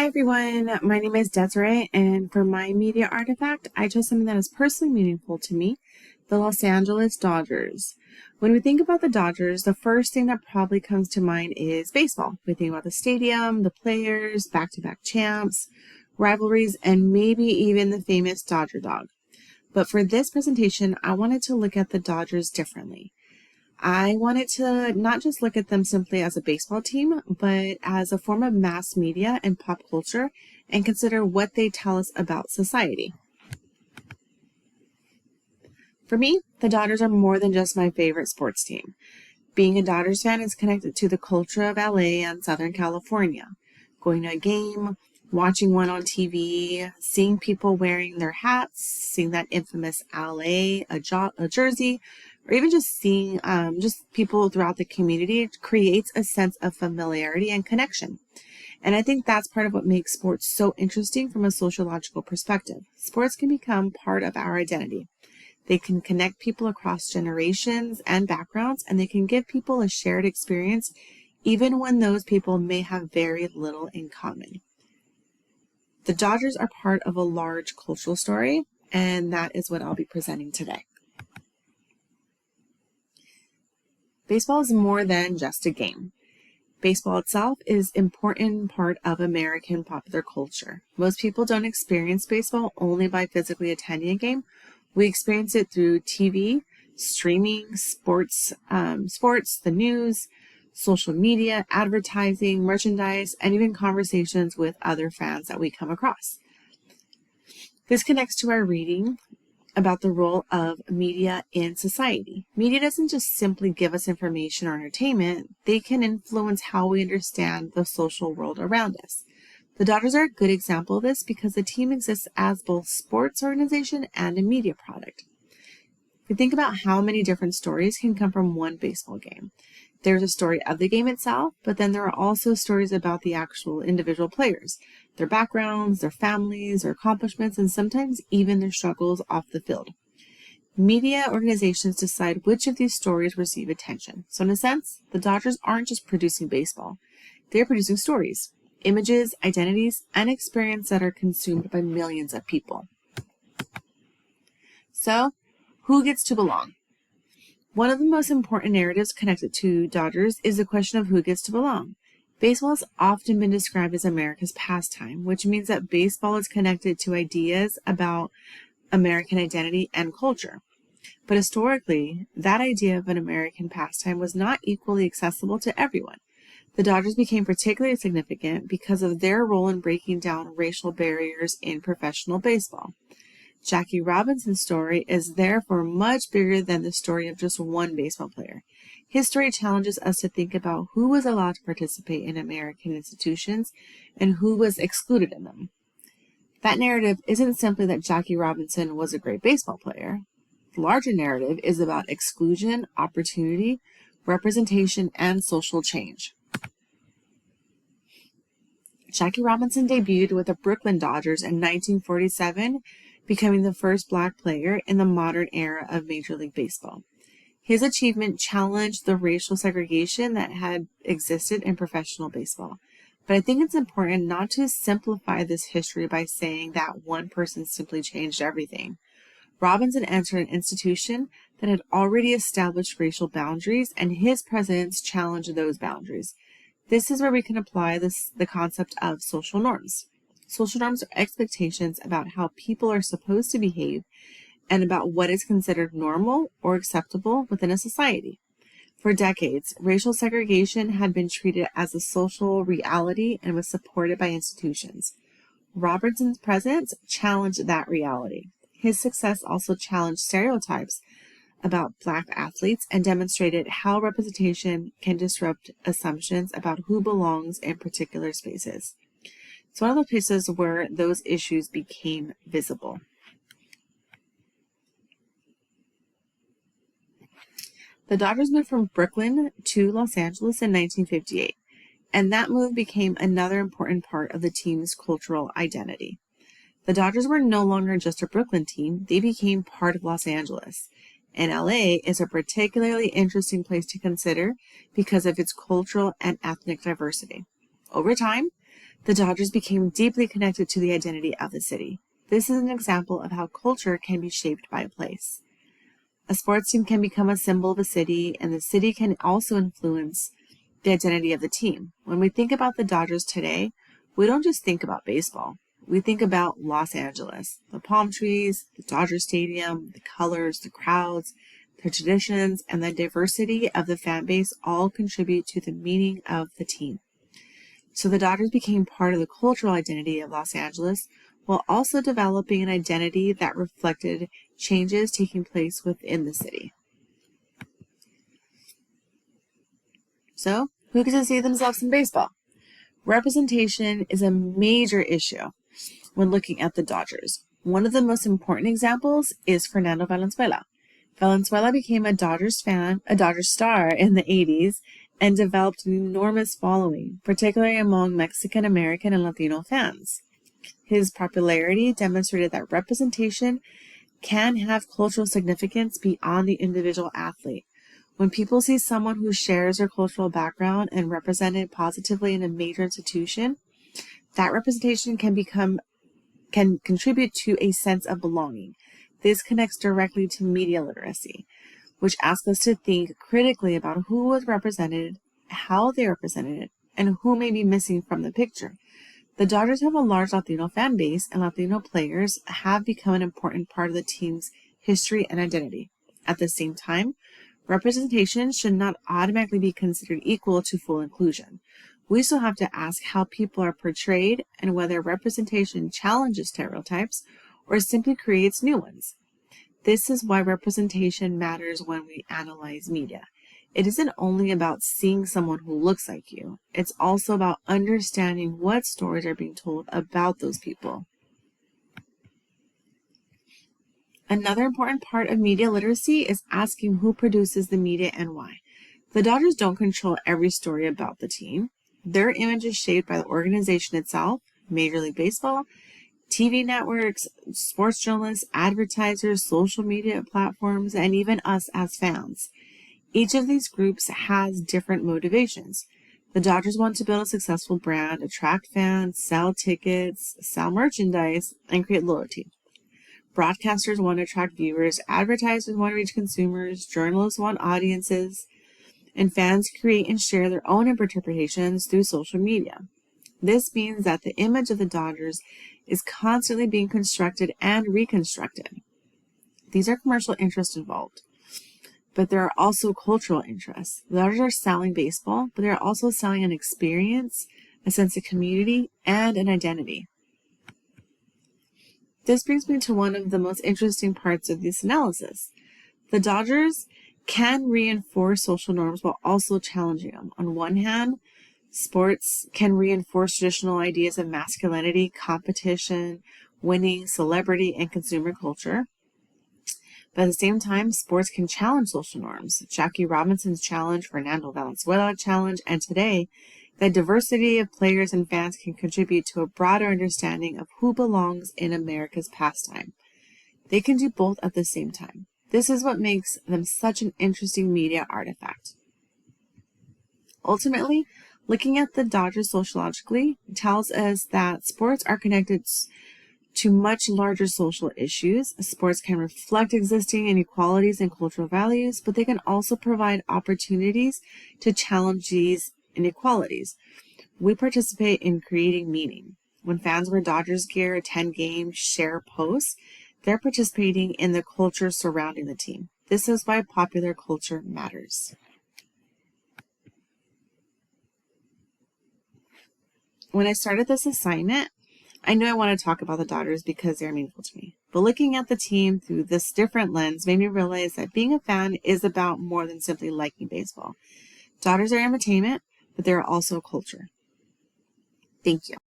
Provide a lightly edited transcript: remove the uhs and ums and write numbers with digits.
Hi everyone, my name is Desiree, and for my media artifact, I chose something that is personally meaningful to me, the Los Angeles Dodgers. When we think about the Dodgers, the first thing that probably comes to mind is baseball. We think about the stadium, the players, back-to-back champs, rivalries, and maybe even the famous Dodger dog. But for this presentation, I wanted to look at the Dodgers differently. I wanted to not just look at them simply as a baseball team, but as a form of mass media and pop culture, and consider what they tell us about society. For me, the Dodgers are more than just my favorite sports team. Being a Dodgers fan is connected to the culture of LA and Southern California. Going to a game, watching one on TV, seeing people wearing their hats, seeing that infamous LA, a jersey, or even just seeing just people throughout the community creates a sense of familiarity and connection. And I think that's part of what makes sports so interesting from a sociological perspective. Sports can become part of our identity. They can connect people across generations and backgrounds, and they can give people a shared experience even when those people may have very little in common. The Dodgers are part of a large cultural story, and that is what I'll be presenting today. Baseball is more than just a game. Baseball itself is an important part of American popular culture. Most people don't experience baseball only by physically attending a game. We experience it through TV, streaming, sports, the news, social media, advertising, merchandise, and even conversations with other fans that we come across. This connects to our reading about the role of media in society. Media doesn't just simply give us information or entertainment, they can influence how we understand the social world around us. The Dodgers are a good example of this because the team exists as both sports organization and a media product. If you think about how many different stories can come from one baseball game. There's a story of the game itself, but then there are also stories about the actual individual players, their backgrounds, their families, their accomplishments, and sometimes even their struggles off the field. Media organizations decide which of these stories receive attention. So in a sense, the Dodgers aren't just producing baseball. They're producing stories, images, identities, and experience that are consumed by millions of people. So, who gets to belong? One of the most important narratives connected to Dodgers is the question of who gets to belong. Baseball has often been described as America's pastime, which means that baseball is connected to ideas about American identity and culture. But historically, that idea of an American pastime was not equally accessible to everyone. The Dodgers became particularly significant because of their role in breaking down racial barriers in professional baseball. Jackie Robinson's story is therefore much bigger than the story of just one baseball player. His story challenges us to think about who was allowed to participate in American institutions and who was excluded in them. That narrative isn't simply that Jackie Robinson was a great baseball player. The larger narrative is about exclusion, opportunity, representation, and social change. Jackie Robinson debuted with the Brooklyn Dodgers in 1947, becoming the first Black player in the modern era of Major League Baseball. His achievement challenged the racial segregation that had existed in professional baseball. But I think it's important not to simplify this history by saying that one person simply changed everything. Robinson entered an institution that had already established racial boundaries, and his presence challenged those boundaries. This is where we can apply the concept of social norms. Social norms are expectations about how people are supposed to behave and about what is considered normal or acceptable within a society. For decades, racial segregation had been treated as a social reality and was supported by institutions. Robinson's presence challenged that reality. His success also challenged stereotypes about Black athletes and demonstrated how representation can disrupt assumptions about who belongs in particular spaces. It's one of the places where those issues became visible. The Dodgers moved from Brooklyn to Los Angeles in 1958, and that move became another important part of the team's cultural identity. The Dodgers were no longer just a Brooklyn team, they became part of Los Angeles. And LA is a particularly interesting place to consider because of its cultural and ethnic diversity. Over time, The Dodgers became deeply connected to the identity of the city. This is an example of how culture can be shaped by a place. A sports team can become a symbol of a city, and the city can also influence the identity of the team. When we think about the Dodgers today, we don't just think about baseball. We think about Los Angeles, the palm trees, the Dodger Stadium, the colors, the crowds, the traditions, and the diversity of the fan base all contribute to the meaning of the team. So the Dodgers became part of the cultural identity of Los Angeles, while also developing an identity that reflected changes taking place within the city. So, who gets to see themselves in baseball? Representation is a major issue when looking at the Dodgers. One of the most important examples is Fernando Valenzuela. Valenzuela became a Dodgers star in the 80s, and developed an enormous following, particularly among Mexican American and Latino fans. His popularity demonstrated that representation can have cultural significance beyond the individual athlete. When people see someone who shares their cultural background and represented positively in a major institution, that representation can contribute to a sense of belonging. This connects directly to media literacy, which asks us to think critically about who was represented, how they represented it, and who may be missing from the picture. The Dodgers have a large Latino fan base, and Latino players have become an important part of the team's history and identity. At the same time, representation should not automatically be considered equal to full inclusion. We still have to ask how people are portrayed and whether representation challenges stereotypes or simply creates new ones. This is why representation matters when we analyze media. It isn't only about seeing someone who looks like you. It's also about understanding what stories are being told about those people. Another important part of media literacy is asking who produces the media and why. The Dodgers don't control every story about the team. Their image is shaped by the organization itself, Major League Baseball, TV networks, sports journalists, advertisers, social media platforms, and even us as fans. Each of these groups has different motivations. The Dodgers want to build a successful brand, attract fans, sell tickets, sell merchandise, and create loyalty. Broadcasters want to attract viewers, advertisers want to reach consumers, journalists want audiences, and fans create and share their own interpretations through social media. This means that the image of the Dodgers is constantly being constructed and reconstructed. These are commercial interests involved, but there are also cultural interests. The Dodgers are selling baseball, but they're also selling an experience, a sense of community, and an identity. This brings me to one of the most interesting parts of this analysis. The Dodgers can reinforce social norms while also challenging them. On one hand, sports can reinforce traditional ideas of masculinity, competition, winning, celebrity, and consumer culture. But at the same time, sports can challenge social norms. Jackie Robinson's challenge, Fernando Valenzuela challenge, and today, the diversity of players and fans can contribute to a broader understanding of who belongs in America's pastime. They can do both at the same time. This is what makes them such an interesting media artifact. Ultimately, looking at the Dodgers sociologically tells us that sports are connected to much larger social issues. Sports can reflect existing inequalities and cultural values, but they can also provide opportunities to challenge these inequalities. We participate in creating meaning. When fans wear Dodgers gear, attend games, share posts, they're participating in the culture surrounding the team. This is why popular culture matters. When I started this assignment, I knew I wanted to talk about the Dodgers because they're meaningful to me. But looking at the team through this different lens made me realize that being a fan is about more than simply liking baseball. Dodgers are entertainment, but they're also a culture. Thank you.